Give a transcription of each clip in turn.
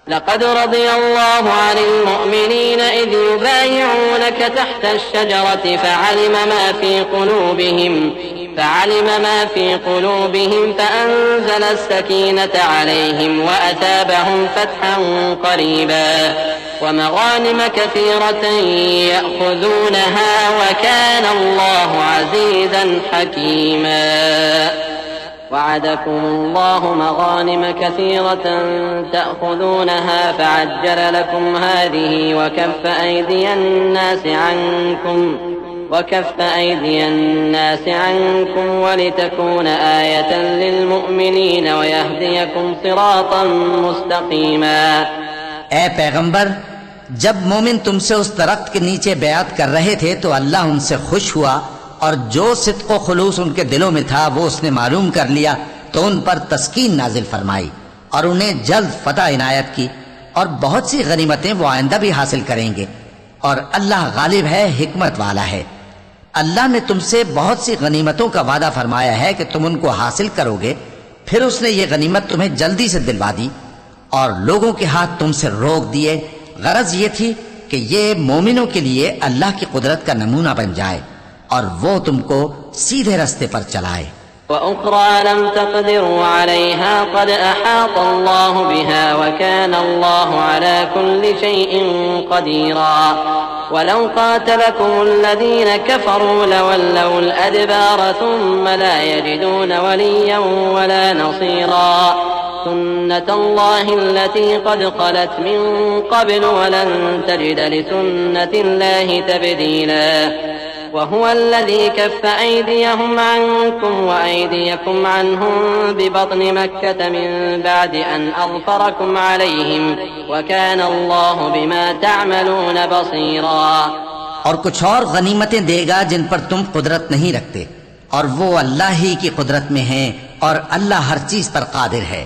लक़द रज़ियल्लाहु अनिल मुअमिनीन इज़ युबायिऊनक तहत अश-शजरति فعلم ما في قلوبهم فأنزل السكينة عليهم وأثابهم فتحا قريبا ومغانم كثيرة يأخذونها وكان الله عزيزا حكيما وعدكم الله مغانم كثيرة تأخذونها فعجل لكم هذه وكف أيدي الناس عنكم ولتكون آية للمؤمنين ويهديكم صراطا مستقيما। ए पैगंबर, जब मोमिन तुमसे उस दरख्त के नीचे बैत कर रहे थे तो अल्लाह उनसे खुश हुआ और जो सिद्क़ व खुलूस उनके दिलों में था वो उसने मालूम कर लिया तो उन पर तस्कीन नाजिल फरमाई और उन्हें जल्द फतह इनायत की और बहुत सी गनीमतें वो आइंदा भी हासिल करेंगे और अल्लाह गालिब है, हिकमत वाला है। अल्लाह ने तुमसे बहुत सी गनीमतों का वादा फरमाया है कि तुम उनको हासिल करोगे, फिर उसने ये गनीमत तुम्हें जल्दी से दिलवा दी और लोगों के हाथ तुमसे रोक दिए। गरज ये थी कि ये मोमिनों के लिए अल्लाह की कुदरत का नमूना बन जाए और वो तुमको सीधे रास्ते पर चलाए। वउख़रा लम तक़दिरू अलैहा क़द अहाता अल्लाहु बिहा वकान अल्लाहु अला कुल्लि शैइन क़दीरा वलौ क़ातलकुमुल्लज़ीन कफ़रू लवल्लौल अदबार थुम्मा ला यजिदून वलिय्यन वला नसीरा सुन्नतल्लाहि अल्लती क़द ख़लत मिन क़ब्ल वलन तजिद लिसुन्नतिल्लाहि तब्दीला वहुव अल्लज़ी कफ़्फ़ अयदियहुम अन्कुम वअयदियकुम अन्हुम बिबत्नि मक्कत मिन बअदि अन अज़फ़रकुम अलैहिम वकान अल्लाहु बिमा तअमलून बसीरा। और कुछ और गनीमतें देगा जिन पर तुम कुदरत नहीं रखते और वो अल्लाह ही की कुदरत में है और अल्लाह हर चीज पर कादिर है।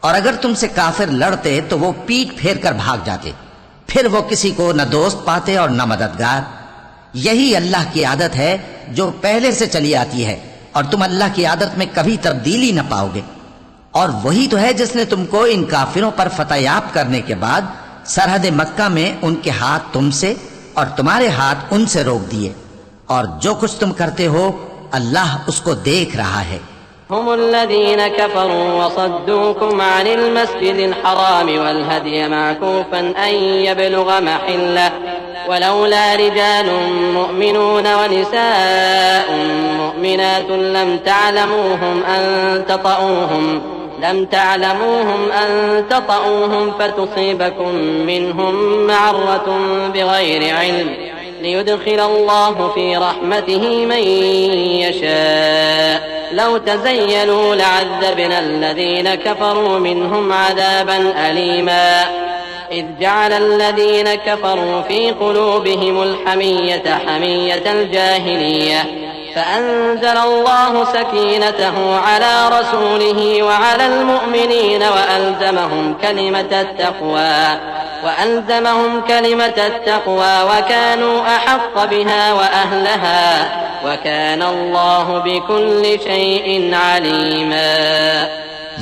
और अगर तुमसे काफिर लड़ते तो वो पीठ फेर कर भाग जाते, फिर वो किसी को न दोस्त पाते और न मददगार। यही अल्लाह की आदत है जो पहले से चली आती है और तुम अल्लाह की आदत में कभी तब्दीली न पाओगे। और वही तो है जिसने तुमको इन काफिरों पर फतहयाब करने के बाद सरहद मक्का में उनके हाथ तुमसे और तुम्हारे हाथ उनसे रोक दिए और जो कुछ तुम करते हो अल्लाह उसको देख रहा है। हुमुल्लज़ीन कफ़रू वसद्दूकुम अनिल मस्जिदिल हराम वल हदिय मअकूफन अन यबलुग महिल्लह वलौला रिजालुन मुअमिनून व निसाउन मुअमिनातुन लम तअलमूहुम अन ततऊहुम फतुसीबकुम मिनहुम मअर्रतुन बिगैरि इल्म लियुदखिलल्लाहु फी रहमतिही मन यशा लौ तज़य्यलू लअज़्ज़बना अल्लज़ीन कफ़रू मिनहुम अज़ाबन अलीमा إذ جعل الذين كفروا في قلوبهم الحمية حمية الجاهلية فأنزل الله سكينته على رسوله وعلى المؤمنين وألزمهم كلمة التقوى وكانوا أحق بها وأهلها وكان الله بكل شيء عليما।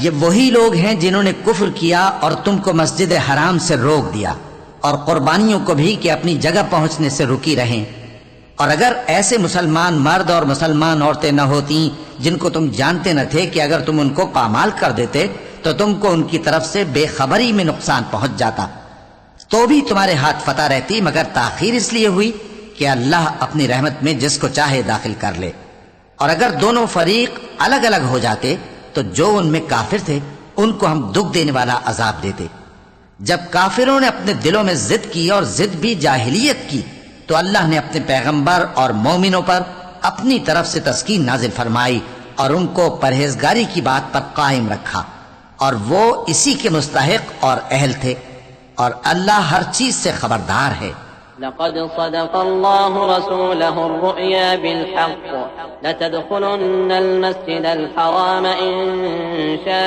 ये वही लोग हैं जिन्होंने कुफ्र किया और तुमको मस्जिद हराम से रोक दिया और कुर्बानियों को भी कि अपनी जगह पहुंचने से रुकी रहें। और अगर ऐसे मुसलमान मर्द और मुसलमान औरतें न होती जिनको तुम जानते न थे कि अगर तुम उनको पामाल कर देते तो तुमको उनकी तरफ से बेखबरी में नुकसान पहुंच जाता, तो भी तुम्हारे हाथ फतह रहती, मगर ताखीर इसलिए हुई कि अल्लाह अपनी रहमत में जिसको चाहे दाखिल कर ले। और अगर दोनों फरीक अलग अलग हो जाते तो जो उनमें काफिर थे उनको हम दुख देने वाला अजाब देते। जब काफिरों ने अपने दिलों में जिद की और जिद भी जाहिलियत की तो अल्लाह ने अपने पैगंबर और मोमिनों पर अपनी तरफ से तस्कीन नाजिल फरमाई और उनको परहेजगारी की बात पर कायम रखा और वो इसी के मुस्तहिक और अहल थे और अल्लाह हर चीज से खबरदार है। लक़द सदक़ल्लाहु रसूलहु अर्रुया बिलहक़्क़ लतदख़ुलुन्नल मस्जिदल हराम इंशाअल्लाहु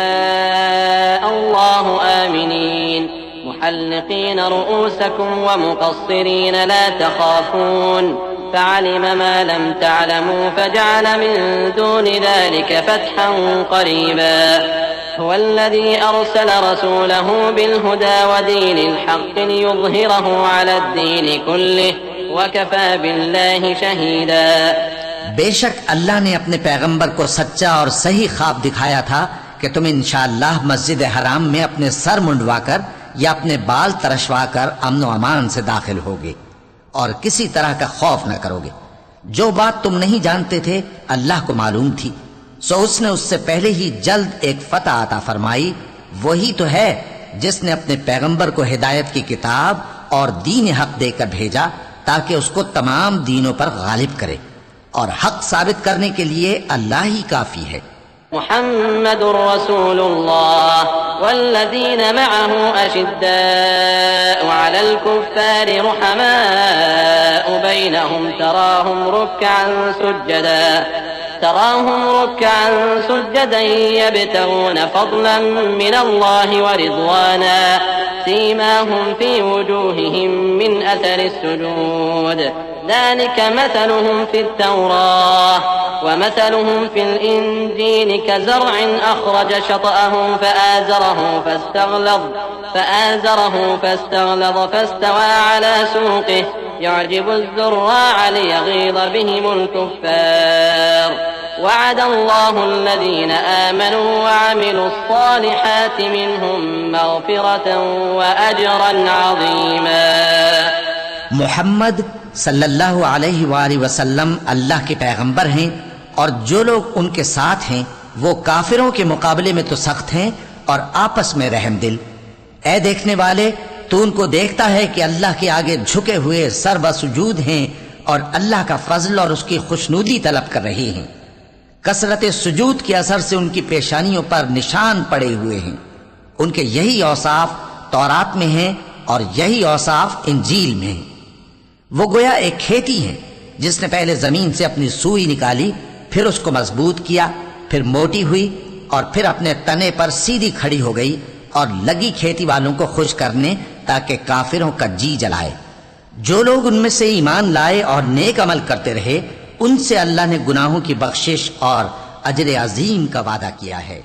आमिनीन मुहल्लिक़ीन रुऊसकुम व मुक़स्सिरीन ला तख़ाफ़ून फ़अलिम मा लम तअलमू फ़जअल मिन दूनि ज़ालिक फ़तहन क़रीबा हुवल्लज़ी अरसल रसूलहू बिलहुदा वदीनिल हक़्क़ि लियुज़हिरहू अलद्दीनि कुल्लिहि वकफ़ा बिल्लाहि शहीदा। बेशक अल्लाह ने अपने पैगंबर को सच्चा और सही ख्वाब दिखाया था कि तुम इंशाअल्लाह मस्जिद हराम में अपने सर मुंडवाकर या अपने बाल तरशवाकर अमन व अमान से दाखिल होगे और किसी तरह का खौफ न करोगे। जो बात तुम नहीं जानते थे अल्लाह को मालूम थी, सो उसने उससे पहले ही जल्द एक फतह अता फरमाई। वही तो है जिसने अपने पैगंबर को हिदायत की किताब और दीन हक देकर भेजा ताकि उसको तमाम दीनों पर गालिब करे, और हक साबित करने के लिए अल्लाह ही काफी है। मुहम्मदुर रसूलुल्लाह वल्लज़ीन मअहू अशिद्दाउ अलल कुफ्फारि रुहमाउ बैनहुम तराहुम रुक्अन सुज्जदन यब्तगून फज़लन मिनल्लाहि व रिज़वाना सीमाहुम फी वजूहिहिम मिन अथरिस सुजूद ज़ालिक मसलुहुम फित-तौराह वमसलुहुम फिल-इंजील कज़रअन अख़रज शतअहू फआज़रहू फस्तग़लज़ फस्तवى अला सूक़िहि युअजिबु ज़ुर्राअ लियग़ीज़ बिहिमुल कुफ़्फ़ार वअदल्लाहु अल्लज़ीन आमनू वअमिलुस्सालिहाति मिनहुम मग़फ़िरतन व अजरन अज़ीमा। मोहम्मद सल्लल्लाहु अलैहि वसल्लम अल्लाह के पैगंबर हैं और जो लोग उनके साथ हैं वो काफिरों के मुकाबले में तो सख्त हैं और आपस में रहम दिल। ऐ देखने वाले, तू उनको देखता है कि अल्लाह के आगे झुके हुए सर बसुजूद हैं और अल्लाह का फजल और उसकी खुशनूदी तलब कर रहे हैं। कसरत सुजूद के असर से उनकी पेशानियों पर निशान पड़े हुए हैं। उनके यही औसाफ तौरात में हैं और यही औसाफ इंजील में हैं। वो गोया एक खेती है जिसने पहले जमीन से अपनी सुई निकाली, फिर उसको मजबूत किया, फिर मोटी हुई और फिर अपने तने पर सीधी खड़ी हो गई और लगी खेती वालों को खुश करने ताकि काफिरों का जी जलाए। जो लोग उनमें से ईमान लाए और नेक अमल करते रहे उनसे अल्लाह ने गुनाहों की बख्शिश और अजर अजीम का वादा किया है।